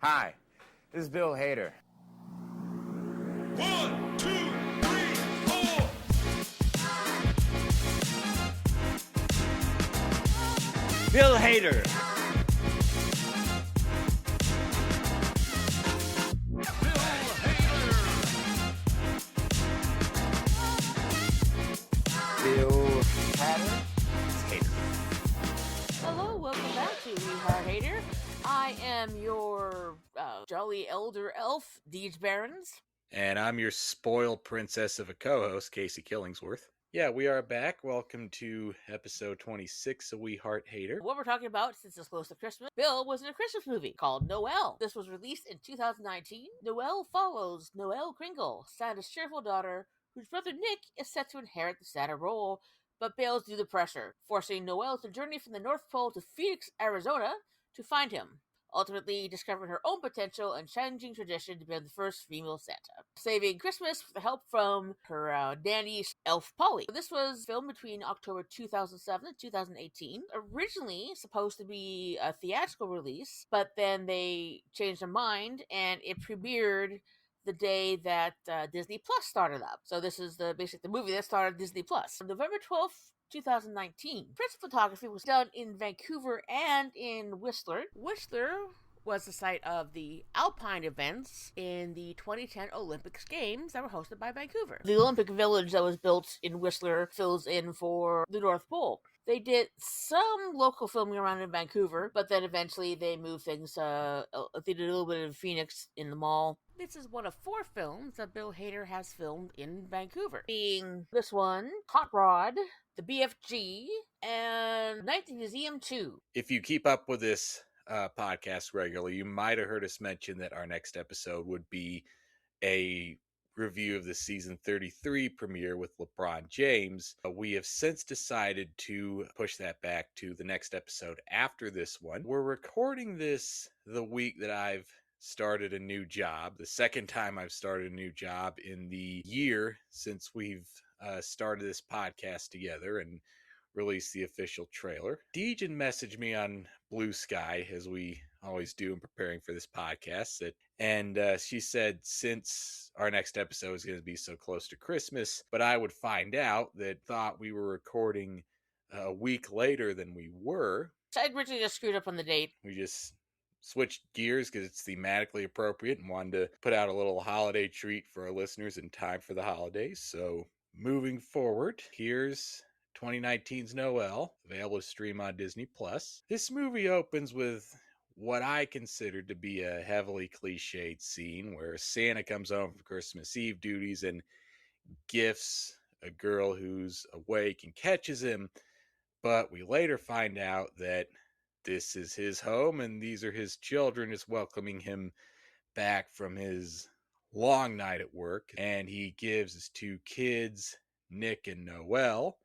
Hi, this is Bill Hader. 1, 2, 3, 4. Bill Hader. Bill Hader. Hello, welcome back to We Heart Hater. I am your jolly elder elf, Deej Barons. And I'm your spoiled princess of a co-host, Casey Killingsworth. Yeah, we are back. Welcome to episode 26 of We Heart Hater. What we're talking about, since it's close to Christmas, Bill was in a Christmas movie called Noelle. This was released in 2019. Noelle follows Noelle Kringle, Santa's cheerful daughter, whose brother Nick is set to inherit the Santa role, but bails due to pressure, forcing Noelle to journey from the North Pole to Phoenix, Arizona, to find him, ultimately discovering her own potential and challenging tradition to become the first female Santa, saving Christmas with the help from her nanny, Elf Polly. This was filmed between October 2007 and 2018. Originally supposed to be a theatrical release, but then they changed their mind and it premiered the day that Disney Plus started up. So this is the movie that started Disney Plus. On November 12th, 2019. Principal photography was done in Vancouver and in Whistler. Whistler was the site of the Alpine events in the 2010 Olympics Games that were hosted by Vancouver. The Olympic Village that was built in Whistler fills in for the North Pole. They did some local filming around in Vancouver, but then eventually they moved things. They did a little bit of Phoenix in the mall. This is one of 4 films that Bill Hader has filmed in Vancouver, being this one, Hot Rod, The BFG, and Night at the Museum 2. If you keep up with this podcast regularly, you might have heard us mention that our next episode would be a review of the season 33 premiere with LeBron James. We have since decided to push that back to the next episode after this one. We're recording this the week that I've started a new job, the second time I've started a new job in the year since we've started this podcast together and released the official trailer. Deej messaged me on Blue Sky, as we always do in preparing for this podcast, and she said since our next episode is going to be so close to Christmas, but I would find out, that thought we were recording a week later than we were. I originally just screwed up on the date. We just switched gears because it's thematically appropriate and wanted to put out a little holiday treat for our listeners in time for the holidays. So moving forward, here's 2019's Noelle, available to stream on Disney Plus. This movie opens with what I consider to be a heavily cliched scene where Santa comes home for Christmas Eve duties and gifts a girl who's awake and catches him. But we later find out that this is his home and these are his children just welcoming him back from his long night at work. And he gives his 2 kids, Nick and Noelle.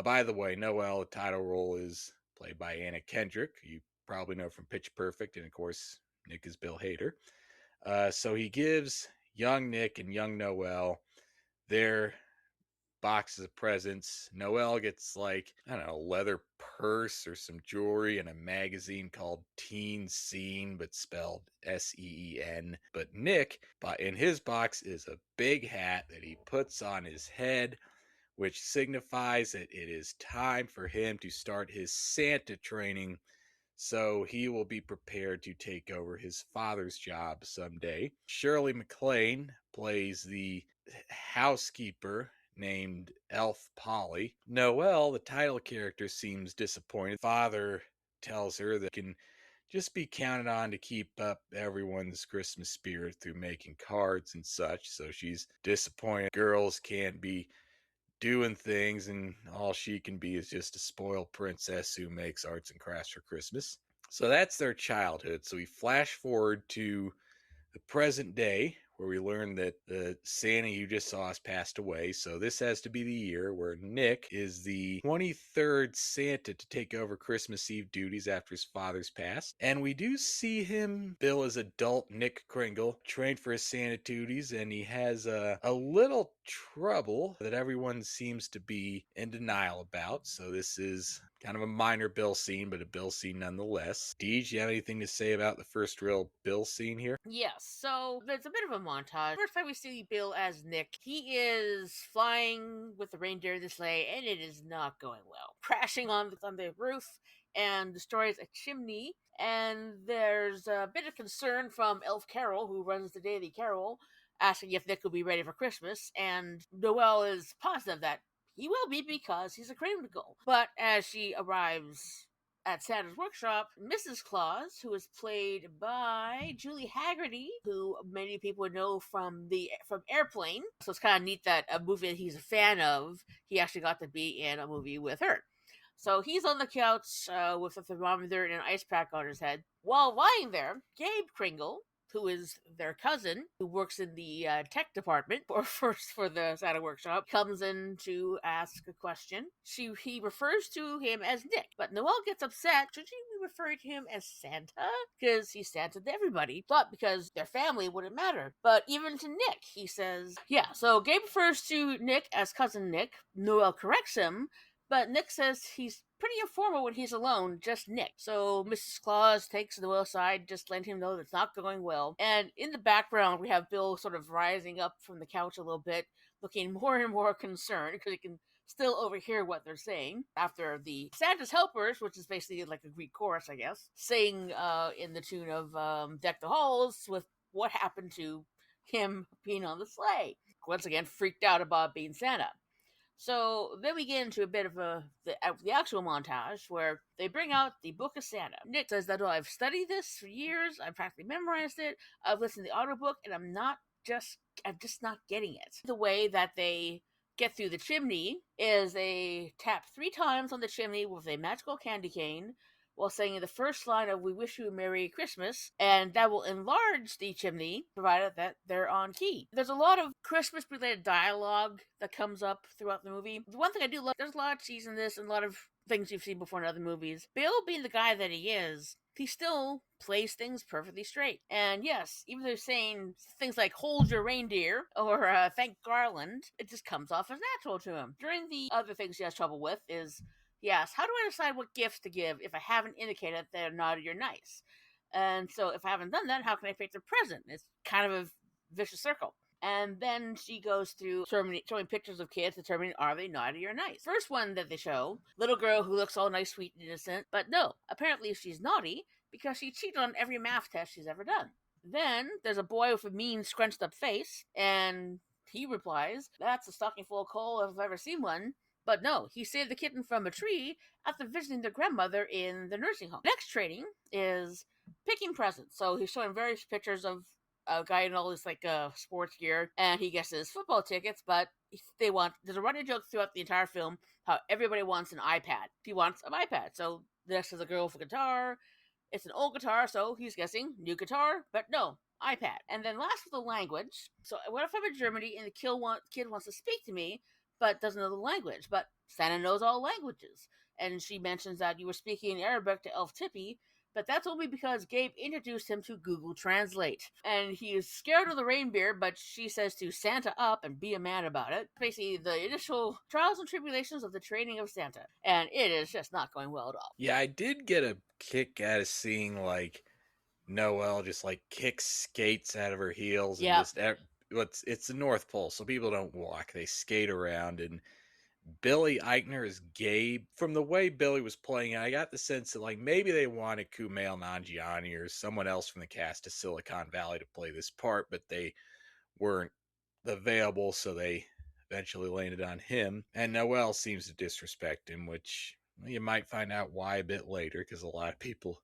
By the way, Noelle, the title role, is played by Anna Kendrick. You probably know from Pitch Perfect. And of course, Nick is Bill Hader. So he gives young Nick and young Noelle their boxes of presents. Noelle gets a leather purse or some jewelry and a magazine called Teen Scene, but spelled S-E-E-N. But Nick, in his box, is a big hat that he puts on his head, which signifies that it is time for him to start his Santa training, so he will be prepared to take over his father's job someday. Shirley MacLaine plays the housekeeper named Elf Polly. Noelle, the title character, seems disappointed. Father tells her that can just be counted on to keep up everyone's Christmas spirit through making cards and such, so she's disappointed. Girls can't be doing things and all she can be is just a spoiled princess who makes arts and crafts for Christmas. So that's their childhood. So we flash forward to the present day, where we learn that the Santa you just saw has passed away. So this has to be the year where Nick is the 23rd Santa to take over Christmas Eve duties after his father's passed. And we do see him, Bill as adult Nick Kringle, trained for his Santa duties, and he has a little trouble that everyone seems to be in denial about. So this is Kind of a minor Bill scene, but a Bill scene nonetheless. Deej, you have anything to say about the first real Bill scene here? Yes, so there's a bit of a montage. First time we see Bill as Nick, he is flying with the reindeer in the sleigh, and it is not going well. Crashing on the roof and destroys a chimney. And there's a bit of concern from Elf Carol, who runs the Daily Carol, asking if Nick will be ready for Christmas. And Noelle is positive that he will be because he's a criminal. But as she arrives at Santa's workshop, Mrs. Claus, who is played by Julie Haggerty, who many people would know from Airplane. So it's kind of neat that a movie that he's a fan of, he actually got to be in a movie with her. So he's on the couch with a thermometer and an ice pack on his head. While lying there, Gabe Kringle, who is their cousin, who works in the tech department for the Santa workshop, comes in to ask a question. He refers to him as Nick, but Noelle gets upset. Should she be referring to him as Santa? Because he's Santa to everybody, but because their family wouldn't matter. But even to Nick, he says, yeah. So Gabe refers to Nick as cousin Nick. Noelle corrects him, but Nick says he's pretty informal when he's alone, just Nick. So Mrs. Claus takes Noelle aside, just letting him know that it's not going well. And in the background, we have Bill sort of rising up from the couch a little bit, looking more and more concerned because he can still overhear what they're saying. After the Santa's Helpers, which is basically like a Greek chorus, I guess, sing in the tune of Deck the Halls with what happened to him being on the sleigh. Once again, freaked out about being Santa. So then we get into a bit of the actual montage where they bring out the Book of Santa. Nick says that, I've studied this for years, I've practically memorized it, I've listened to the audiobook, and I'm just not getting it. The way that they get through the chimney is they tap 3 times on the chimney with a magical candy cane while saying the first line of "We wish you a Merry Christmas," and that will enlarge the chimney, provided that they're on key. There's a lot of Christmas-related dialogue that comes up throughout the movie. The one thing I do love, there's a lot of cheese in this and a lot of things you've seen before in other movies. Bill, being the guy that he is, he still plays things perfectly straight. And yes, even though they're saying things like "hold your reindeer" or "thank Garland," it just comes off as natural to him. During the other things he has trouble with is, yes, how do I decide what gifts to give if I haven't indicated that they're naughty or nice? And so if I haven't done that, how can I pick the present? It's kind of a vicious circle. And then she goes through showing pictures of kids, determining are they naughty or nice. First one that they show, little girl who looks all nice, sweet, and innocent, but no, apparently she's naughty because she cheated on every math test she's ever done. Then there's a boy with a mean, scrunched up face, and he replies, "That's a stocking full of coal if I've ever seen one." But no, he saved the kitten from a tree after visiting their grandmother in the nursing home. Next training is picking presents. So he's showing various pictures of a guy in all this sports gear, and he gets his football tickets, but there's a running joke throughout the entire film how everybody wants an iPad. He wants an iPad. So next is a girl with a guitar. It's an old guitar, so he's guessing new guitar, but no, iPad. And then last with the language. So what if I'm in Germany and the kid wants to speak to me, but doesn't know the language? But Santa knows all languages. And she mentions that you were speaking in Arabic to Elf Tippy, but that's only because Gabe introduced him to Google Translate. And he is scared of the reindeer, but she says to Santa up and be a man about it. Basically, the initial trials and tribulations of the training of Santa. And it is just not going well at all. Yeah, I did get a kick out of seeing, Noelle just, kick skates out of her heels. And it's the North Pole, so people don't walk. They skate around, and Billy Eichner is Gabe. From the way Billy was playing, I got the sense that maybe they wanted Kumail Nanjiani or someone else from the cast of Silicon Valley to play this part, but they weren't available, so they eventually landed on him. And Noelle seems to disrespect him, which you might find out why a bit later, because a lot of people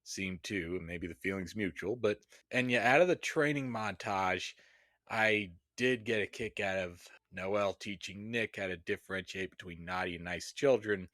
seem to, and maybe the feeling's mutual. Out of the training montage, I did get a kick out of Noelle teaching Nick how to differentiate between naughty and nice children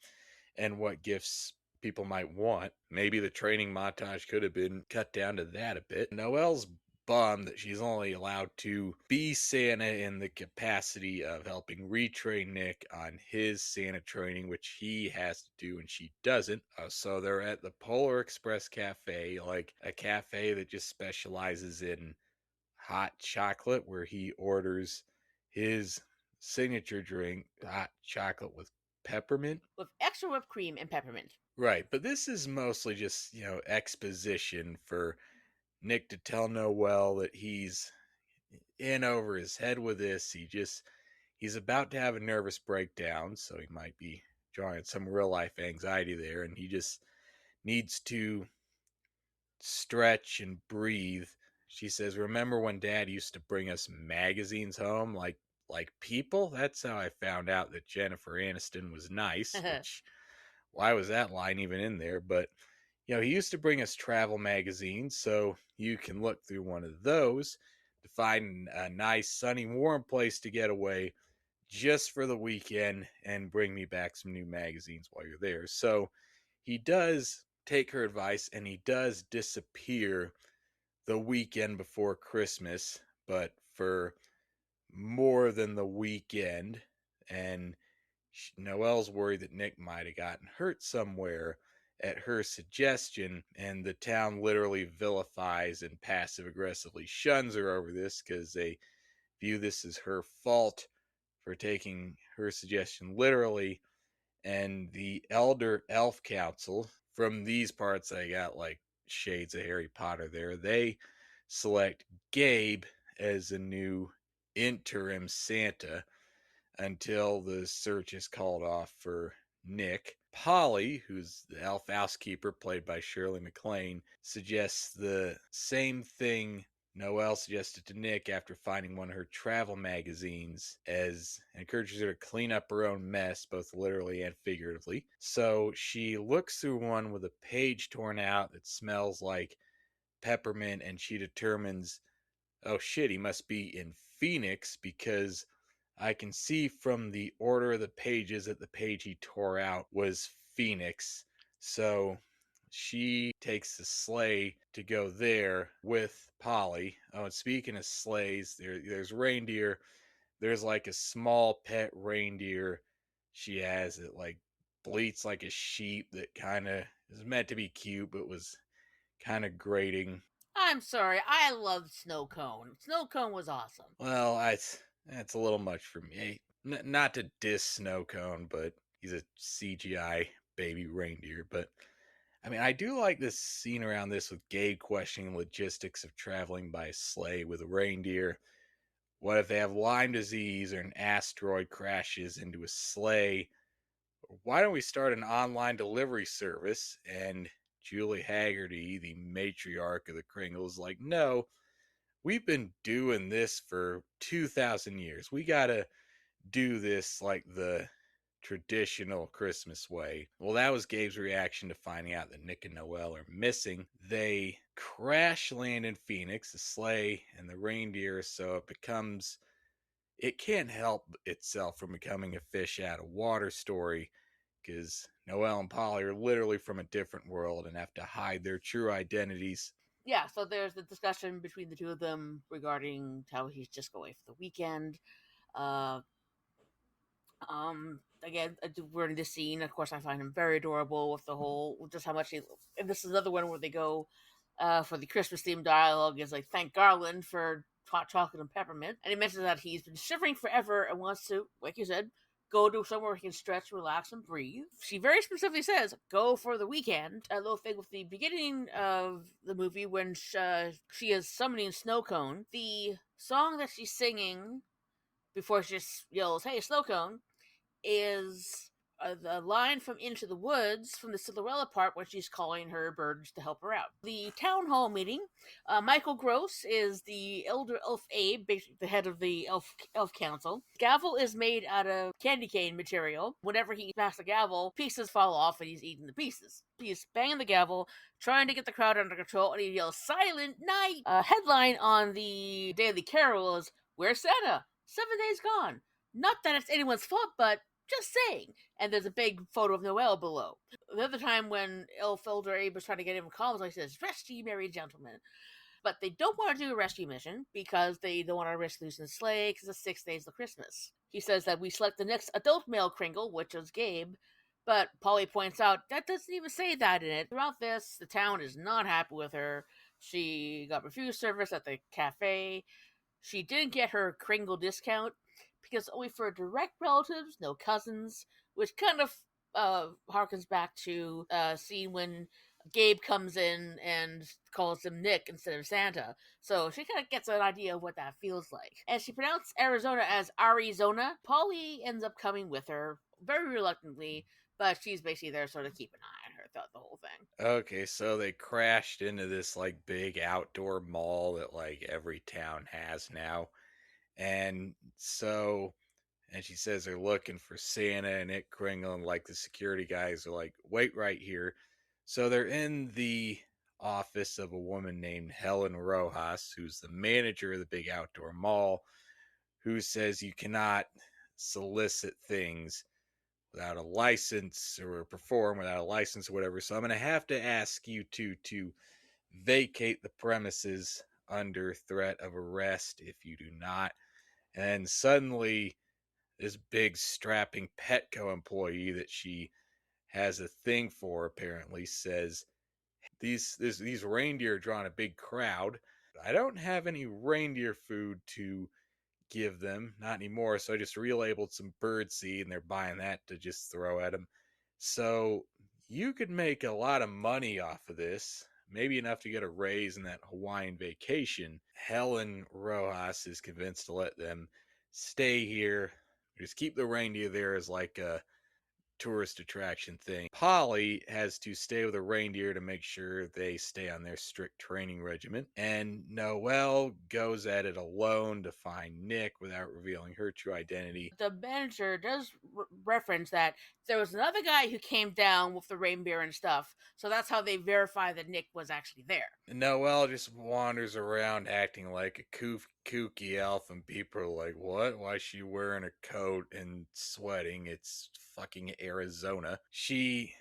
and what gifts people might want. Maybe the training montage could have been cut down to that a bit. Noelle's bummed that she's only allowed to be Santa in the capacity of helping retrain Nick on his Santa training, which he has to do and she doesn't. So they're at the Polar Express Cafe, a cafe that just specializes in hot chocolate, where he orders his signature drink, hot chocolate with peppermint. with extra whipped cream and peppermint. Right, but this is mostly just, exposition for Nick to tell Noelle that he's in over his head with this. He's about to have a nervous breakdown, so he might be drawing some real life anxiety there, and he just needs to stretch and breathe. She says, "Remember when Dad used to bring us magazines home like people? That's how I found out that Jennifer Aniston was nice." Which, why was that line even in there? But he used to bring us travel magazines, so you can look through one of those to find a nice, sunny, warm place to get away just for the weekend and bring me back some new magazines while you're there. So he does take her advice and he does disappear the weekend before Christmas, but for more than the weekend. And Noelle's worried that Nick might have gotten hurt somewhere at her suggestion, and the town literally vilifies and passive aggressively shuns her over this because they view this as her fault for taking her suggestion literally. And the Elder Elf Council, from these parts I got like shades of Harry Potter there, they select Gabe as a new interim Santa until the search is called off for Nick. Polly, who's the elf housekeeper played by Shirley MacLaine, suggests the same thing Noelle suggested to Nick after finding one of her travel magazines, as encourages her to clean up her own mess, both literally and figuratively. So she looks through one with a page torn out that smells like peppermint, and she determines, oh shit, he must be in Phoenix because I can see from the order of the pages that the page he tore out was Phoenix. So she takes the sleigh to go there with Polly. Oh, and speaking of sleighs, there's reindeer. There's like a small pet reindeer she has that like bleats like a sheep that kind of is meant to be cute, but was kind of grating. I'm sorry, I loved Snow Cone. Snow Cone was awesome. Well, that's a little much for me. Not to diss Snow Cone, but he's a CGI baby reindeer. But I mean, I do like this scene around this with Gabe questioning logistics of traveling by sleigh with a reindeer. What if they have Lyme disease or an asteroid crashes into a sleigh? Why don't we start an online delivery service? And Julie Haggerty, the matriarch of the Kringles, like, no, we've been doing this for 2,000 years. We gotta do this like the traditional Christmas way. Well, that was Gabe's reaction to finding out that Nick and Noelle are missing. They crash land in Phoenix, the sleigh and the reindeer, so it can't help itself from becoming a fish out of water story, because Noelle and Polly are literally from a different world and have to hide their true identities. Yeah, so there's the discussion between the two of them regarding how he's just going for the weekend. Again, we're in this scene. Of course, I find him very adorable with the whole, just how much he. And this is another one where they go for the Christmas themed dialogue. Is like, thank Garland for hot chocolate and peppermint, and he mentions that he's been shivering forever and wants to, like you said, go to somewhere where he can stretch, relax, and breathe. She very specifically says, go for the weekend. A little thing with the beginning of the movie when she is summoning Snow Cone. The song that she's singing before she just yells, hey, Snow Cone, is the line from Into the Woods from the Cinderella part when she's calling her birds to help her out. The town hall meeting, Michael Gross is the elder elf Abe, basically the head of the elf council. Gavel is made out of candy cane material. Whenever he smacks the gavel, pieces fall off and he's eating the pieces. He's banging the gavel, trying to get the crowd under control, and he yells, Silent Night! Headline on the Daily Carol is, Where's Santa? 7 days gone. Not that it's anyone's fault, but just saying. And there's a big photo of Noelle below. The other time when Elder Abe was trying to get him calls, he says, Rest ye merry gentlemen. But they don't want to do a rescue mission because they don't want to risk losing the sleigh because it's 6 days of Christmas. He says that we select the next adult male Kringle, which is Gabe, but Polly points out that doesn't even say that in it. Throughout this, the town is not happy with her. She got refused service at the cafe. She didn't get her Kringle discount because only for direct relatives, no cousins, which kind of harkens back to a scene when Gabe comes in and calls him Nick instead of Santa. So she kind of gets an idea of what that feels like. And she pronounced Arizona as Arizona. Polly ends up coming with her very reluctantly, but she's basically there sort of keep an eye on her throughout the whole thing. Okay, so they crashed into this like big outdoor mall that like every town has now. And so, and she says they're looking for Santa and Nick Kringle, and like the security guys are like, wait right here. So they're in the office of a woman named Helen Rojas, who's the manager of the big outdoor mall, who says you cannot solicit things without a license or perform without a license or whatever. So I'm going to have to ask you to vacate the premises under threat of arrest if you do not. And suddenly, this big strapping Petco employee that she has a thing for apparently says, these reindeer are drawing a big crowd. I don't have any reindeer food to give them, not anymore. So I just relabeled some bird seed and they're buying that to just throw at them. So you could make a lot of money off of this, maybe enough to get a raise in that Hawaiian vacation. Helen Rojas is convinced to let them stay here. Just keep the reindeer there as like a tourist attraction thing. Polly has to stay with a reindeer to make sure they stay on their strict training regimen. And Noelle goes at it alone to find Nick without revealing her true identity. The manager does reference that there was another guy who came down with the reindeer and stuff, so that's how they verify that Nick was actually there. Noelle just wanders around acting like a kooky elf, and people are like, what? Why is she wearing a coat and sweating? It's fucking Arizona. She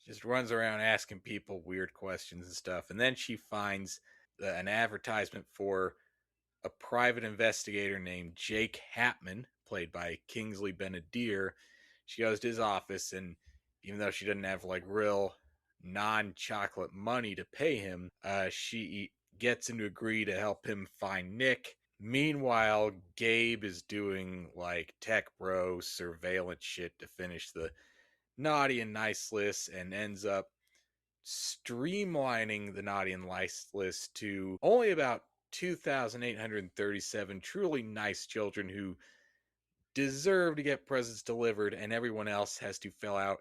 just runs around asking people weird questions and stuff. And then she finds an advertisement for a private investigator named Jake Hatman, played by Kingsley Benadir. She goes to his office, and even though she doesn't have like real non-chocolate money to pay him, she gets him to agree to help him find Nick. Meanwhile, Gabe is doing like tech bro surveillance shit to finish the naughty and nice list, and ends up streamlining the naughty and nice list to only about 2,837 truly nice children who deserve to get presents delivered, and everyone else has to fill out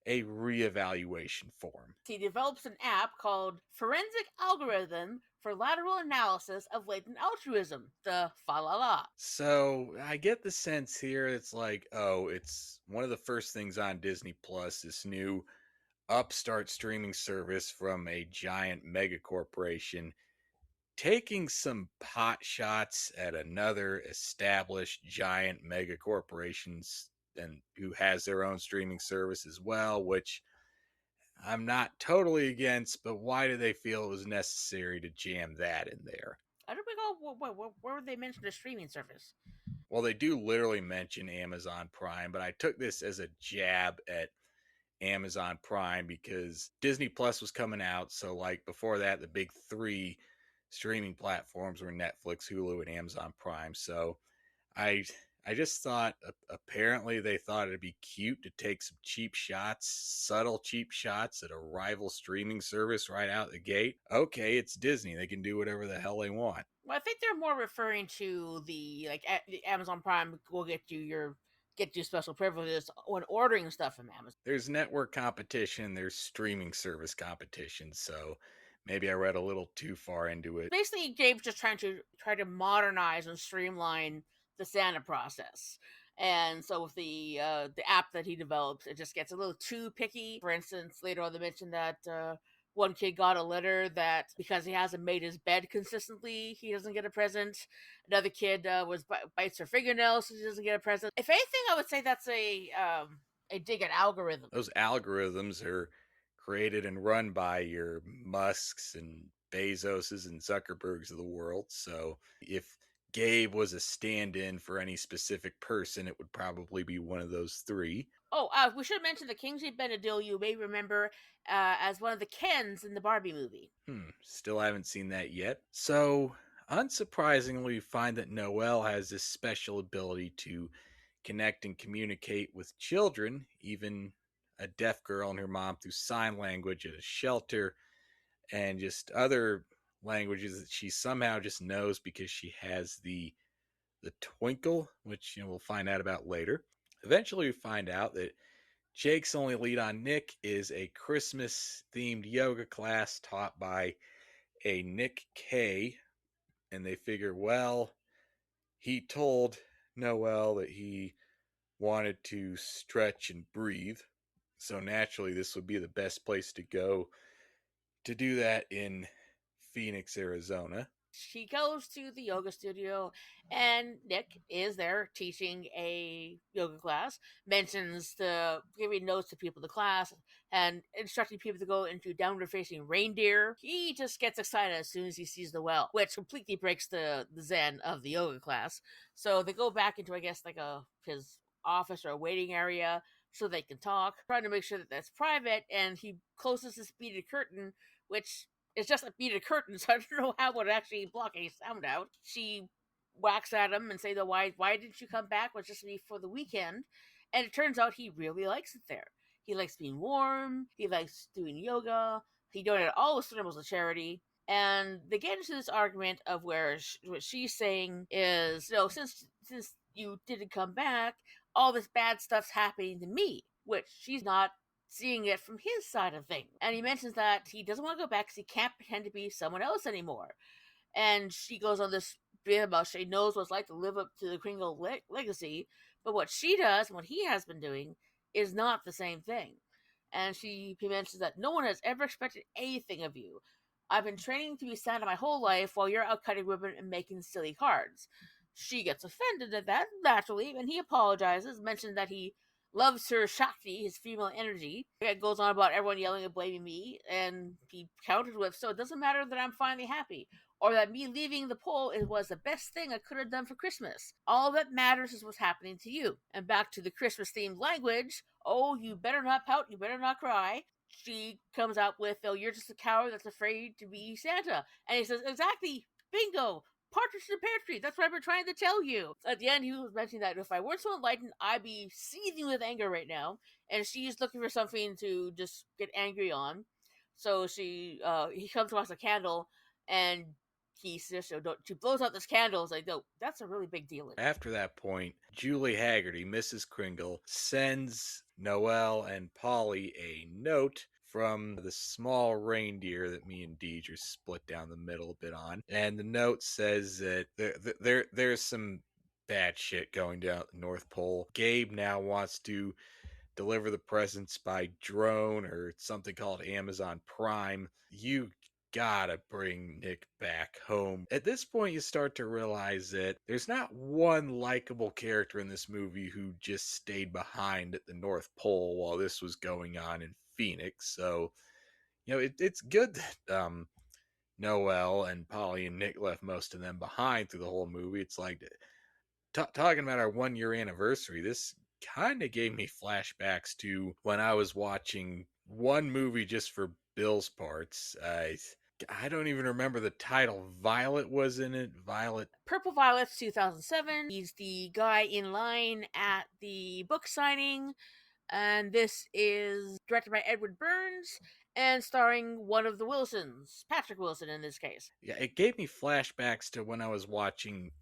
a reevaluation form. He develops an app called Forensic Algorithm for Lateral Analysis of Latent Altruism, the fa-la-la. So I get the sense here it's like, oh, it's one of the first things on Disney Plus, this new upstart streaming service from a giant mega corporation taking some pot shots at another established giant mega corporations and who has their own streaming service as well, which I'm not totally against, but why do they feel it was necessary to jam that in there? I don't recall where would they mention a streaming service. Well, they do literally mention Amazon Prime, but I took this as a jab at Amazon Prime because Disney Plus was coming out. So, like before that, the big three streaming platforms were Netflix, Hulu, and Amazon Prime. So, I I just thought apparently they thought it'd be cute to take some cheap shots, subtle cheap shots at a rival streaming service right out the gate. Okay, it's Disney; they can do whatever the hell they want. Well, I think they're more referring to the the Amazon Prime will get you special privileges when ordering stuff from Amazon. There's network competition, there's streaming service competition, so maybe I read a little too far into it. Basically, Gabe's just try to modernize and streamline the Santa process. And so with the app that he develops, it just gets a little too picky. For instance, later on they mentioned that one kid got a letter that because he hasn't made his bed consistently, he doesn't get a present. Another kid bites her fingernails, so she doesn't get a present. If anything, I would say that's a dig at algorithm. Those algorithms are created and run by your Musks and Bezoses and Zuckerbergs of the world. So if Gabe was a stand-in for any specific person, it would probably be one of those three. Oh, we should mention the Kingsley Benadil you may remember as one of the Kens in the Barbie movie. Still haven't seen that yet. So Unsurprisingly, we find that Noelle has this special ability to connect and communicate with children, even a deaf girl and her mom, through sign language at a shelter and just other languages that she somehow just knows because she has the twinkle, which we'll find out about later. Eventually, we find out that Jake's only lead on Nick is a Christmas themed yoga class taught by a Nick K. And they figure, well, he told Noelle that he wanted to stretch and breathe. So naturally, this would be the best place to go to do that in Phoenix, Arizona. She goes to the yoga studio, and Nick is there teaching a yoga class, mentions the giving notes to people in the class, and instructing people to go into downward facing reindeer. He just gets excited as soon as he sees Noelle, which completely breaks the zen of the yoga class. So they go back into, I guess, like his office or a waiting area so they can talk, trying to make sure that that's private, and he closes this beaded curtain, which it's just a beaded curtain, so I don't know how it would actually block any sound out. She whacks at him and say, why didn't you come back? Was just me for the weekend. And it turns out he really likes it there. He likes being warm. He likes doing yoga. He donated all his animals to charity. And they get into this argument of where what she's saying is, since you didn't come back, all this bad stuff's happening to me, which she's not seeing it from his side of things. And he mentions that he doesn't want to go back because he can't pretend to be someone else anymore. And she goes on this bit about she knows what it's like to live up to the Kringle legacy, but what she does and what he has been doing is not the same thing. And he mentions that no one has ever expected anything of you. I've been training to be Santa my whole life while you're out cutting ribbon and making silly cards. She gets offended at that, naturally, and he apologizes, mentions that he loves her Shakti, his female energy. It goes on about everyone yelling and blaming me, and he countered with, so it doesn't matter that I'm finally happy, or that me leaving the pole was the best thing I could have done for Christmas. All that matters is what's happening to you. And back to the Christmas-themed language, oh, you better not pout, you better not cry. She comes out with, oh, you're just a coward that's afraid to be Santa. And he says, exactly, bingo, partridge in a pear tree. That's what I've been trying to tell you. At the end, he was mentioning that if I weren't so enlightened, I'd be seething with anger right now. And she's looking for something to just get angry on. So he comes across a candle, and he says, she blows out this candle. It's like, no, that's a really big deal. After that point, Julie Haggerty, Mrs. Kringle, sends Noelle and Polly a note from the small reindeer that me and Deej are split down the middle a bit on. And the note says that there's some bad shit going down at the North Pole. Gabe now wants to deliver the presents by drone or something called Amazon Prime. You gotta bring Nick back home. At this point, you start to realize that there's not one likable character in this movie who just stayed behind at the North Pole while this was going on in Phoenix. So, it's good that Noelle and Polly and Nick left most of them behind through the whole movie. It's like talking about our 1 year anniversary. This kind of gave me flashbacks to when I was watching one movie just for Bill's parts. I don't even remember the title. Violet was in it. Purple Violet's 2007. He's the guy in line at the book signing. And this is directed by Edward Burns and starring one of the Wilsons, Patrick Wilson in this case. Yeah, it gave me flashbacks to when I was watching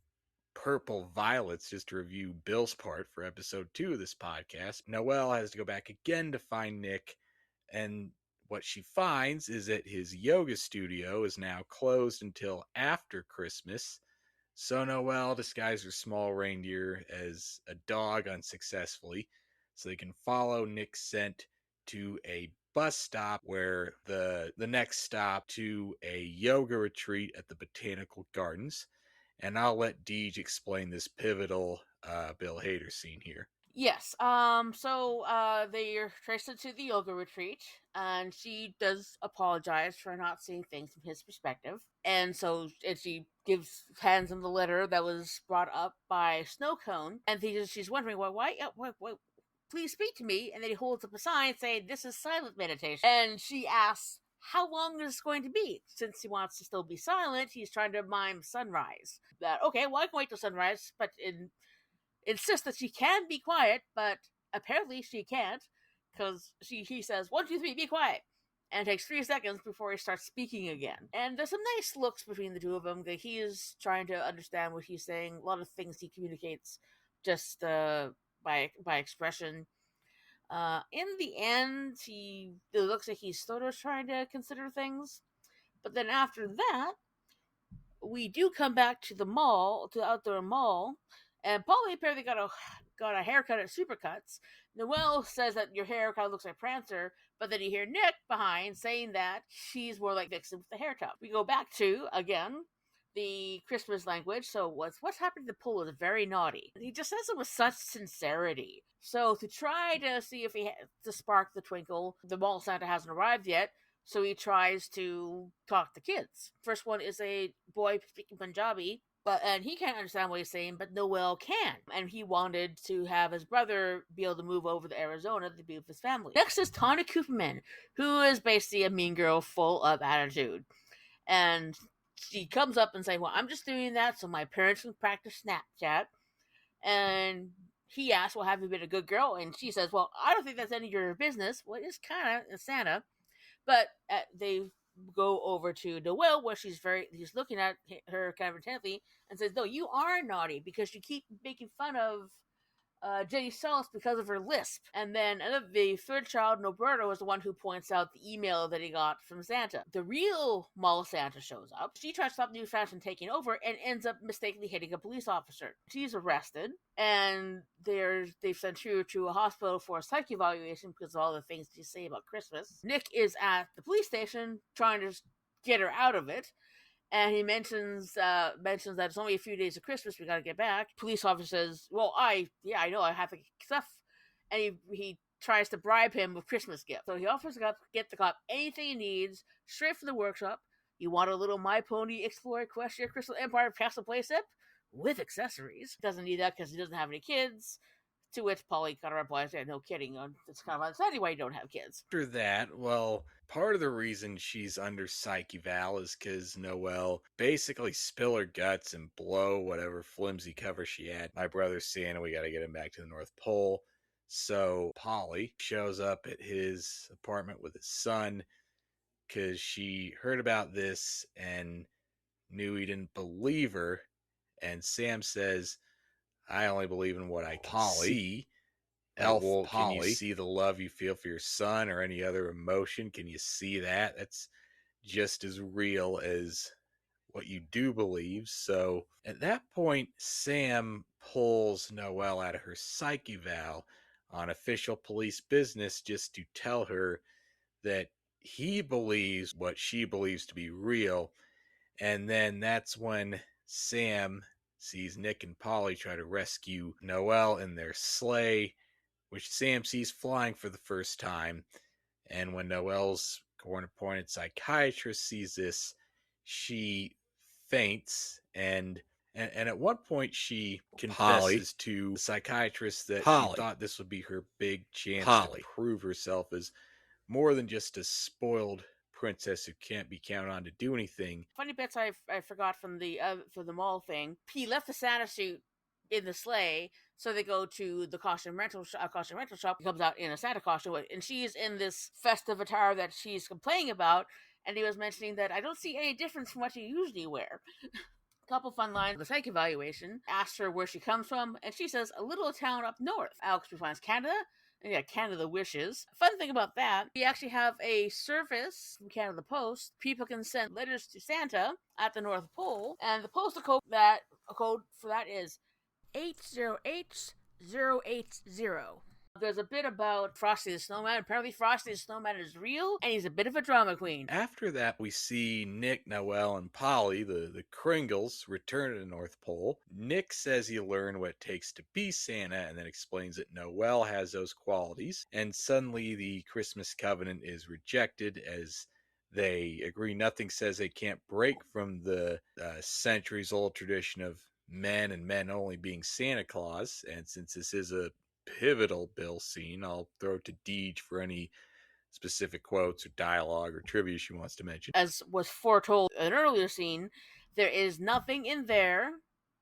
Purple Violets just to review Bill's part for episode 2 of this podcast. Noelle has to go back again to find Nick, and what she finds is that his yoga studio is now closed until after Christmas. So Noelle disguises her small reindeer as a dog unsuccessfully, so they can follow Nick's scent to a bus stop where the next stop to a yoga retreat at the Botanical Gardens. And I'll let Deej explain this pivotal Bill Hader scene here. Yes. So they're traced to the yoga retreat, and she does apologize for not seeing things from his perspective. And she hands him the letter that was brought up by Snowcone, and she's wondering why, please speak to me. And then he holds up a sign saying, "This is silent meditation." And she asks how long is this going to be? Since he wants to still be silent, he's trying to mime sunrise. That, okay, well, I can wait till sunrise, but insist that she can be quiet, but apparently she can't, because he says, 1, 2, 3, be quiet. And it takes 3 seconds before he starts speaking again. And there's some nice looks between the two of them. He is trying to understand what he's saying. A lot of things he communicates just by expression. In the end, it looks like he's sort of trying to consider things. But then after that, we do come back to the mall, to the outdoor mall, and Polly apparently got a haircut at Supercuts. Noelle says that your hair kind of looks like Prancer, but then you hear Nick behind saying that she's more like Vixen with the hair top. We go back to, again, the Christmas language. So what's happened to the pool is very naughty. He just says it with such sincerity. So to try to see if to spark the twinkle, the mall Santa hasn't arrived yet. So he tries to talk to kids. First one is a boy speaking Punjabi, and he can't understand what he's saying, but Noelle can. And he wanted to have his brother be able to move over to Arizona to be with his family. Next is Tawny Cooperman, who is basically a mean girl full of attitude. And she comes up and says, well, I'm just doing that so my parents can practice Snapchat. And he asks, well, have you been a good girl? And she says, well, I don't think that's any of your business. Well, it's kind of Santa. But they go over to Noelle, where he's looking at her kind of intently and says, no, you are naughty because you keep making fun of Jenny Sauce because of her lisp. And then the third child, Noberto, is the one who points out the email that he got from Santa. The real mall Santa shows up. She tries to stop the new Santa from taking over and ends up mistakenly hitting a police officer. She's arrested, and they've sent her to a hospital for a psych evaluation because of all the things she say about Christmas. Nick is at the police station trying to get her out of it. And he mentions that it's only a few days of Christmas. We got to get back. Police officer says, "Well, I know, I have to get stuff," and he tries to bribe him with Christmas gifts. So he offers to get the cop anything he needs, straight from the workshop. You want a little My Pony Explorer Equestria Crystal Empire Castle playset with accessories? Doesn't need that because he doesn't have any kids. To which Polly kind of replies, yeah, no kidding. It's kind of understanding why you don't have kids. After that, well, part of the reason she's under psych eval is because Noelle basically spill her guts and blow whatever flimsy cover she had. My brother's Santa, we got to get him back to the North Pole. So Polly shows up at his apartment with his son because she heard about this and knew he didn't believe her. And Sam says, I only believe in what I can see. Elf Polly, can you see the love you feel for your son or any other emotion? Can you see that? That's just as real as what you do believe. So at that point, Sam pulls Noelle out of her psych eval on official police business just to tell her that he believes what she believes to be real. And then that's when Sam sees Nick and Polly try to rescue Noelle in their sleigh, which Sam sees flying for the first time. And when Noelle's corner-pointed psychiatrist sees this, she faints, and at one point she confesses to the psychiatrist that she thought this would be her big chance to prove herself as more than just a spoiled princess who can't be counted on to do anything. Funny bits I forgot from the for the mall thing. He left the Santa suit in the sleigh, so they go to the costume rental shop. He comes out in a Santa costume, and she's in this festive attire that she's complaining about. And he was mentioning that I don't see any difference from what you usually wear. Couple fun lines. The psych evaluation asks her where she comes from, and she says a little town up north. Alex finds Canada. And yeah, Canada wishes. Fun thing about that, we actually have a service from Canada Post. People can send letters to Santa at the North Pole, and the postal code for that is 808-080. There's a bit about Frosty the Snowman. Apparently Frosty the Snowman is real, and he's a bit of a drama queen. After that, we see Nick, Noelle, and Polly, the Kringles, return to the North Pole. Nick says he learned what it takes to be Santa, and then explains that Noelle has those qualities. And suddenly the Christmas covenant is rejected as they agree nothing says they can't break from the centuries-old tradition of men and men only being Santa Claus. And since this is a pivotal Bill scene, I'll throw it to Deej for any specific quotes or dialogue or trivia she wants to mention. As was foretold in an earlier scene, there is nothing in there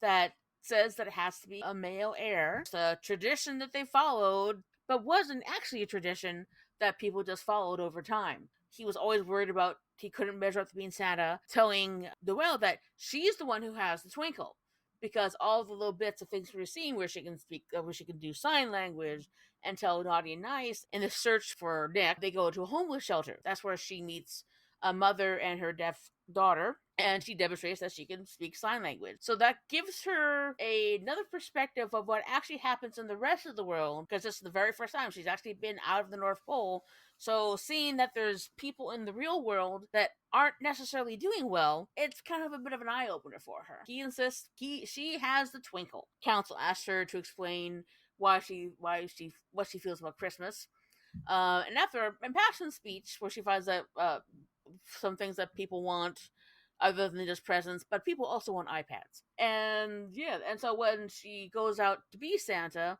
that says that it has to be a male heir. It's a tradition that they followed, but wasn't actually a tradition that people just followed over time. He was always worried about he couldn't measure up to being Santa, telling Noelle that she's the one who has the twinkle. Because all the little bits of things we're seeing where she can speak, where she can do sign language and tell naughty and nice, in the search for Nick, they go to a homeless shelter. That's where she meets a mother and her deaf daughter, and she demonstrates that she can speak sign language. So that gives her another perspective of what actually happens in the rest of the world, because this is the very first time she's actually been out of the North Pole. So seeing that there's people in the real world that aren't necessarily doing well, it's kind of a bit of an eye-opener for her. He insists she has the twinkle. Council asks her to explain what she feels about Christmas. And after an impassioned speech where she finds that some things that people want other than just presents, but people also want iPads. And so when she goes out to be Santa,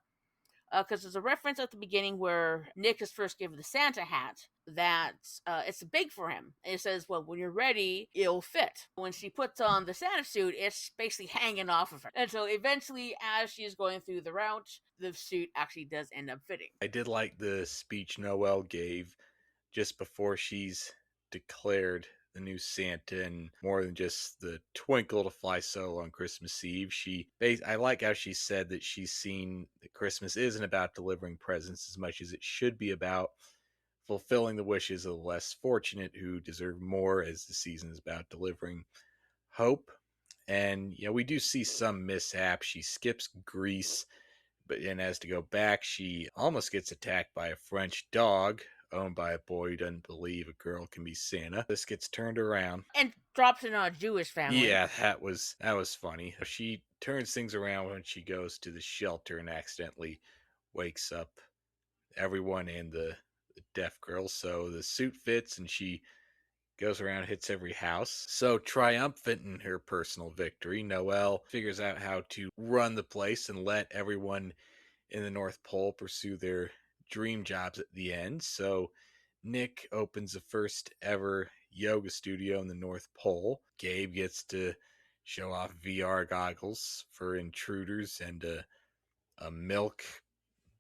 because there's a reference at the beginning where Nick is first given the Santa hat that it's big for him. And it says, well, when you're ready, it'll fit. When she puts on the Santa suit, it's basically hanging off of her. And so eventually, as she's going through the route, the suit actually does end up fitting. I did like the speech Noelle gave just before she's declared the new Santa, and more than just the twinkle to fly solo on Christmas Eve. I like how she said that she's seen that Christmas isn't about delivering presents as much as it should be about fulfilling the wishes of the less fortunate who deserve more, as the season is about delivering hope. And we do see some mishaps. She skips Greece, and has to go back. She almost gets attacked by a French dog owned by a boy who doesn't believe a girl can be Santa. This gets turned around and drops in on a Jewish family. Yeah, that was funny. She turns things around when she goes to the shelter and accidentally wakes up everyone and the deaf girl. So the suit fits and she goes around, hits every house. So triumphant in her personal victory, Noelle figures out how to run the place and let everyone in the North Pole pursue their dream jobs at the end. So Nick opens the first ever yoga studio in the North Pole. Gabe gets to show off VR goggles for intruders and a milk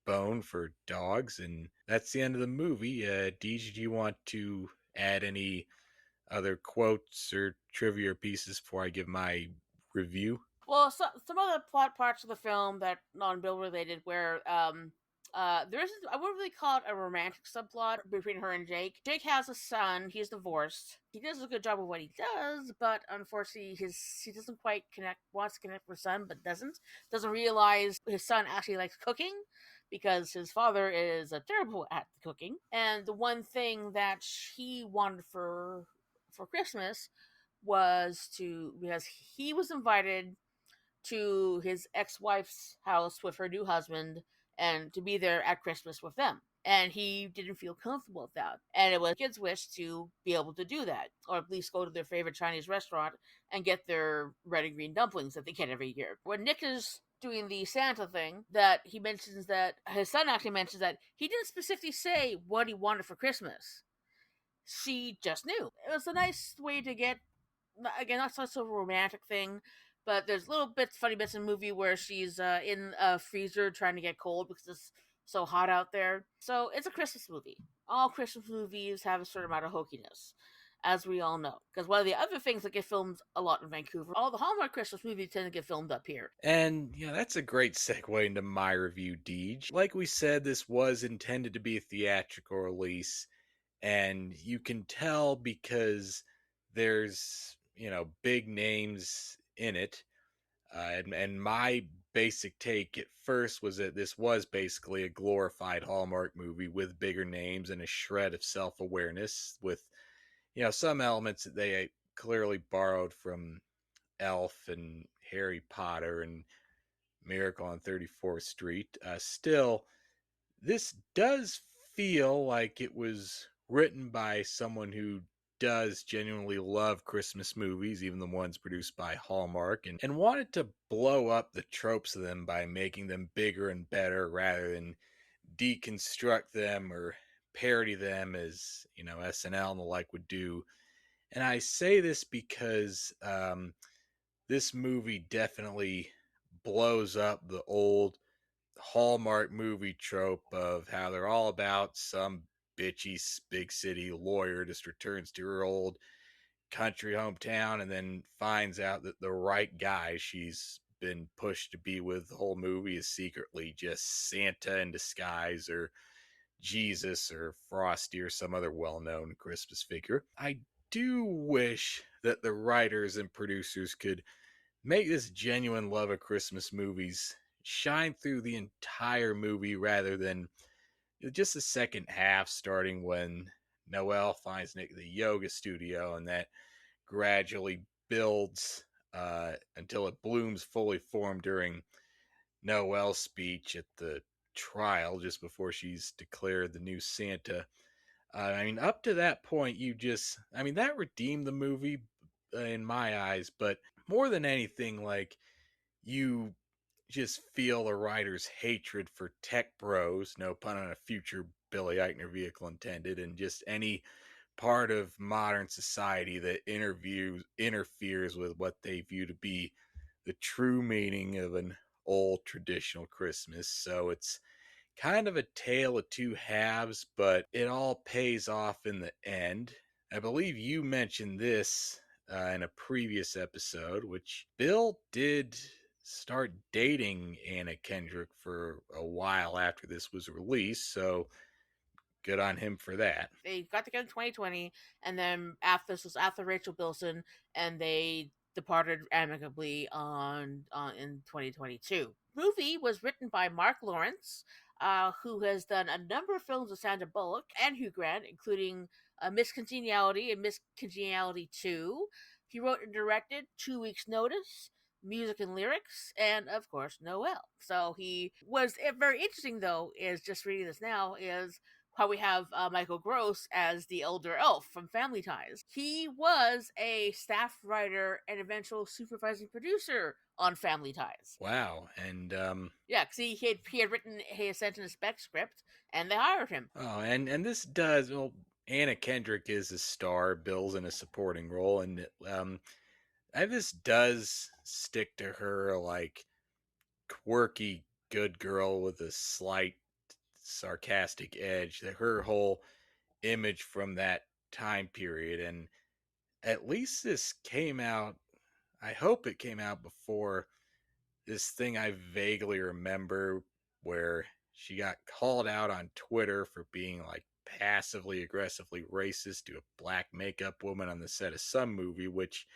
bone for dogs. And that's the end of the movie. Deej, do you want to add any other quotes or trivia pieces before I give my review? Well, some other plot parts of the film that non-Bill related, where there isn't, I wouldn't really call it a romantic subplot between her and Jake. Jake has a son. He's divorced. He does a good job of what he does, but unfortunately, he doesn't quite connect. Wants to connect with his son, but doesn't realize his son actually likes cooking, because his father is terrible at cooking. And the one thing that he wanted for Christmas was because he was invited to his ex-wife's house with her new husband and to be there at Christmas with them. And he didn't feel comfortable with that. And it was kids' wish to be able to do that, or at least go to their favorite Chinese restaurant and get their red and green dumplings that they get every year. When Nick is doing the Santa thing, that he mentions that his son actually mentions that he didn't specifically say what he wanted for Christmas. She just knew. It was a nice way to get, again, not such a romantic thing, but there's little funny bits in the movie where she's in a freezer trying to get cold because it's so hot out there. So it's a Christmas movie. All Christmas movies have a certain amount of hokiness, as we all know. Because one of the other things that get filmed a lot in Vancouver, all the Hallmark Christmas movies tend to get filmed up here. And that's a great segue into my review, Deej. Like we said, this was intended to be a theatrical release, and you can tell because there's big names in it. And my basic take at first was that this was basically a glorified Hallmark movie with bigger names and a shred of self-awareness, with some elements that they clearly borrowed from Elf and Harry Potter and Miracle on 34th Street. Still, this does feel like it was written by someone who does genuinely love Christmas movies, even the ones produced by Hallmark, and wanted to blow up the tropes of them by making them bigger and better rather than deconstruct them or parody them as, SNL and the like would do. And I say this because this movie definitely blows up the old Hallmark movie trope of how they're all about some bitchy big city lawyer just returns to her old country hometown and then finds out that the right guy she's been pushed to be with the whole movie is secretly just Santa in disguise or Jesus or Frosty or some other well-known Christmas figure. I do wish that the writers and producers could make this genuine love of Christmas movies shine through the entire movie rather than just the second half, starting when Noelle finds Nick at the yoga studio, and that gradually builds until it blooms fully formed during Noelle's speech at the trial just before she's declared the new Santa. Up to that point, that redeemed the movie in my eyes, but more than anything, like, you just feel the writer's hatred for tech bros, no pun on a future Billy Eichner vehicle intended, and just any part of modern society that interferes with what they view to be the true meaning of an old traditional Christmas. So it's kind of a tale of two halves, but it all pays off in the end. I believe you mentioned this in a previous episode, which Bill did start dating Anna Kendrick for a while after this was released, so good on him for that. They got together in 2020, and then after this was after Rachel Bilson, and they departed amicably in 2022. Movie was written by Mark Lawrence, who has done a number of films with Sandra Bullock and Hugh Grant, including Miss Congeniality and Miss Congeniality 2. He wrote and directed 2 Weeks Notice, music and lyrics, and of course Noelle. So he was very interesting, though, is just reading this now, is how we have Michael Gross as the elder elf from Family Ties. He was a staff writer and eventual supervising producer on Family Ties. Wow. And yeah, because he had sent in a spec script, and they hired him. Oh, and this Anna Kendrick is a star, Bill's in a supporting role, and this does stick to her like quirky good girl with a slight sarcastic edge, that her whole image from that time period. And at least this came out, I hope it came out before this thing I vaguely remember where she got called out on Twitter for being like passively aggressively racist to a black makeup woman on the set of some movie, which,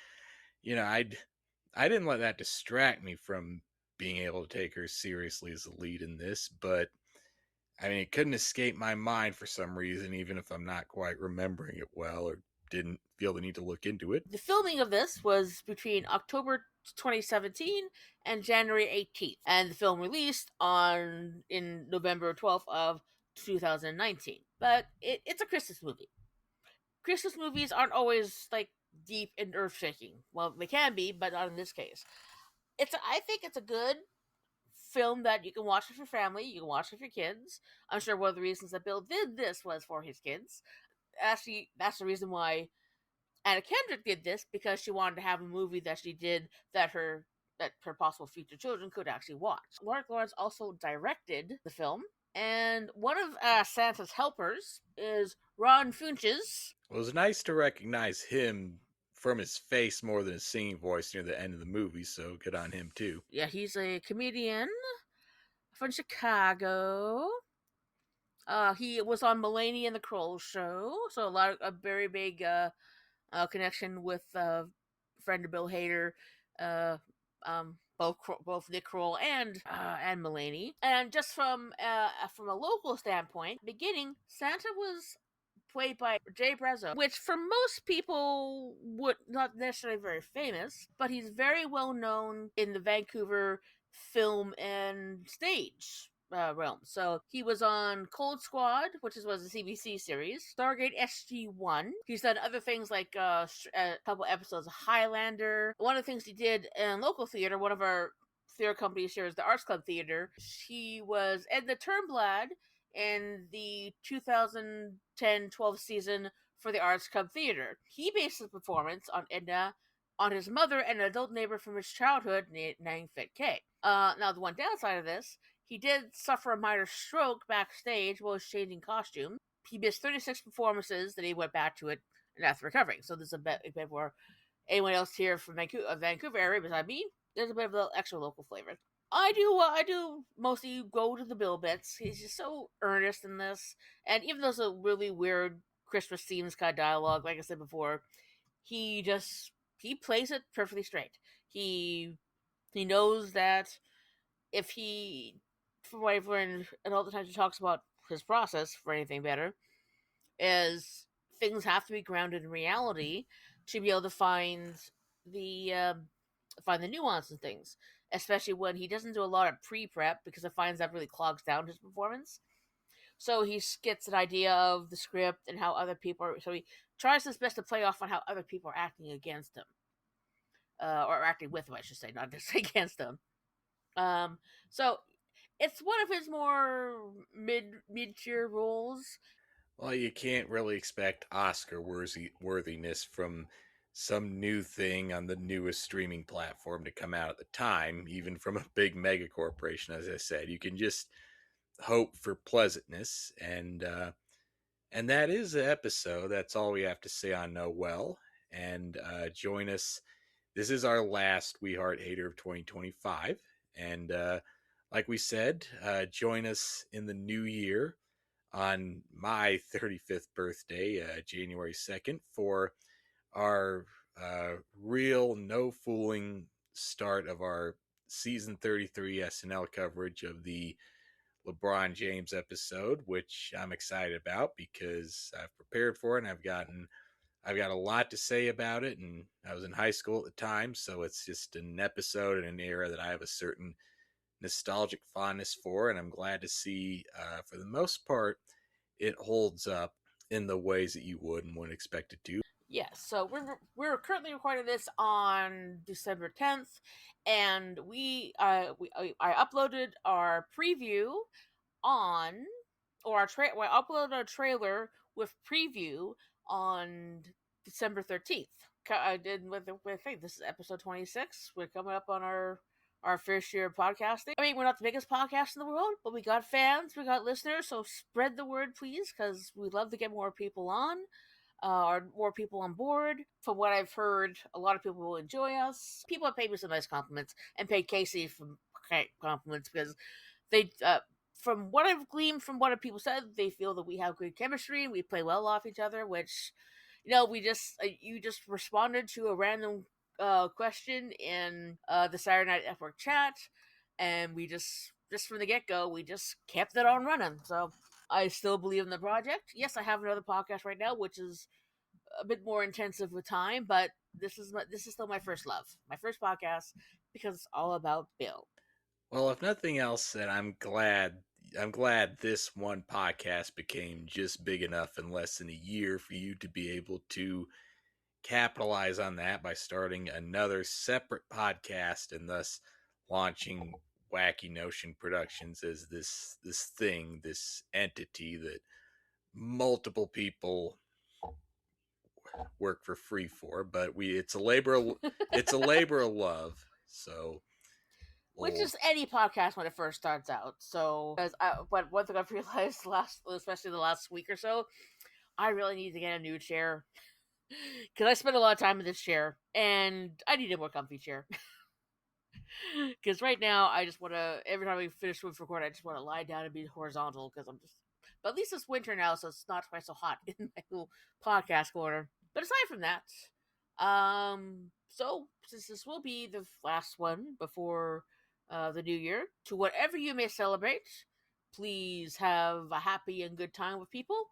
I didn't let that distract me from being able to take her seriously as the lead in this, but it couldn't escape my mind for some reason, even if I'm not quite remembering it well or didn't feel the need to look into it. The filming of this was between October 2017 and January 18th, and the film released in November 12th of 2019. But it's a Christmas movie. Christmas movies aren't always like deep and earth shaking. Well, they can be, but not in this case. I think it's a good film that you can watch with your family, you can watch with your kids. I'm sure one of the reasons that Bill did this was for his kids. Actually, that's the reason why Anna Kendrick did this, because she wanted to have a movie that she did that her possible future children could actually watch. Mark Lawrence also directed the film, and one of Santa's helpers is Ron Funches. Well, it was nice to recognize him from his face more than his singing voice near the end of the movie, so good on him too. Yeah, he's a comedian from Chicago. He was on Mulaney and the Kroll Show, so a very big connection with friend of Bill Hader, both Nick Kroll and Mulaney. And just from a local standpoint, beginning Santa was played by Jay Brezzo, which for most people would not necessarily very famous, but he's very well known in the Vancouver film and stage realm. So he was on Cold Squad, which was a CBC series, Stargate SG-1. He's done other things like a couple episodes of Highlander. One of the things he did in local theater, one of our theater companies here is the Arts Club Theater. He was Edna Turnblad in the 2010-12 season for the Arts Club Theater. He based his performance on Edna on his mother and an adult neighbor from his childhood named Fit K. Now, the one downside of this, he did suffer a minor stroke backstage while he was changing costume. He missed 36 performances, then he went back to it and after recovering. So there's a bit for anyone else here from Vancouver area besides me. There's a bit of the extra local flavor. I do mostly go to the Bill bits. He's just so earnest in this, and even though it's a really weird Christmas themes kind of dialogue, like I said before, he plays it perfectly straight. He knows that if he, from what I've learned, and all the times he talks about his process for anything better, is things have to be grounded in reality to be able to find the nuance in things, especially when he doesn't do a lot of pre-prep because it finds that really clogs down his performance. So he gets an idea of the script and how other people are. So he tries his best to play off on how other people are acting against him, or acting with him, I should say, not just against him. So it's one of his more mid-tier roles. Well, you can't really expect Oscar worthiness from some new thing on the newest streaming platform to come out at the time, even from a big mega corporation. As I said, you can just hope for pleasantness, and that is the episode. That's all we have to say on Noelle. And join us. This is our last We Heart Hater of 2025, and like we said, join us in the new year on my 35th birthday, January 2nd, for our real no fooling start of our season 33 SNL coverage of the LeBron James episode, which I'm excited about because I've prepared for it and I've got a lot to say about it, and I was in high school at the time, so it's just an episode and an era that I have a certain nostalgic fondness for, and I'm glad to see, for the most part, it holds up in the ways that you would and wouldn't expect it to. Yes, so we're currently recording this on December 10th, and I uploaded our preview on, or I uploaded our trailer with preview on December 13th. I did with I think this is episode 26. We're coming up on our first year of podcasting. I mean, we're not the biggest podcast in the world, but we got fans, we got listeners, so spread the word, please, because we'd love to get more people on. Or more people on board. From what I've heard, a lot of people will enjoy us. People have paid me some nice compliments and paid Casey some compliments because they, from what I've gleaned from what people said, they feel that we have good chemistry and we play well off each other. Which, we just you just responded to a random question in the Saturday Night Network chat, and we just from the get go we just kept it on running. So I still believe in the project. Yes, I have another podcast right now, which is a bit more intensive with time, but this is still my first love, my first podcast, because it's all about Bill. Well, if nothing else, then I'm glad this one podcast became just big enough in less than a year for you to be able to capitalize on that by starting another separate podcast and thus launching Wacky Notion Productions as this thing, this entity that multiple people work for free for, but it's a labor of love. So, which is any podcast when it first starts out. So, but one thing I've realized especially the last week or so, I really need to get a new chair because I spend a lot of time in this chair, and I need a more comfy chair. Because right now, I just want to, every time we finish with recording, I just want to lie down and be horizontal because but at least it's winter now, so it's not quite so hot in my little podcast corner. But aside from that, so since this will be the last one before the new year, to whatever you may celebrate, please have a happy and good time with people.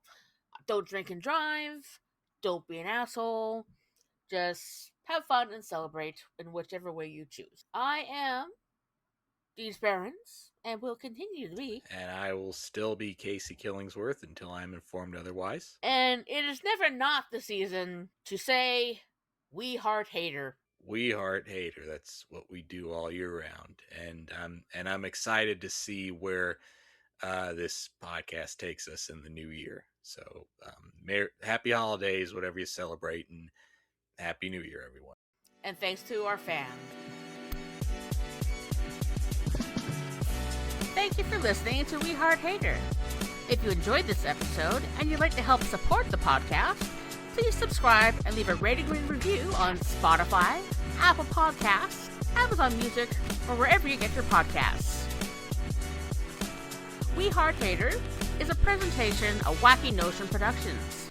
Don't drink and drive. Don't be an asshole. Just have fun and celebrate in whichever way you choose. I am Deej Barons, and will continue to be. And I will still be Casey Killingsworth until I'm informed otherwise. And it is never not the season to say, we heart hater. We heart hater. That's what we do all year round. And I'm excited to see where this podcast takes us in the new year. So happy holidays, whatever you celebrate, and happy new year, everyone. And thanks to our fans. Thank you for listening to We Heart Hater. If you enjoyed this episode and you'd like to help support the podcast, please subscribe and leave a rating and review on Spotify, Apple Podcasts, Amazon Music, or wherever you get your podcasts. We Heart Hater is a presentation of Wacky Notion Productions.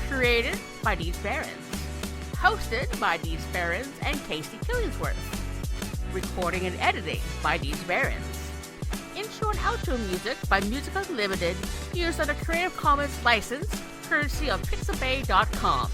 Created by Deej Barons. Hosted by Deej Barons and Casey Killingsworth. Recording and editing by Deej Barons. Intro and outro music by Music Unlimited, used under Creative Commons license, courtesy of Pixabay.com.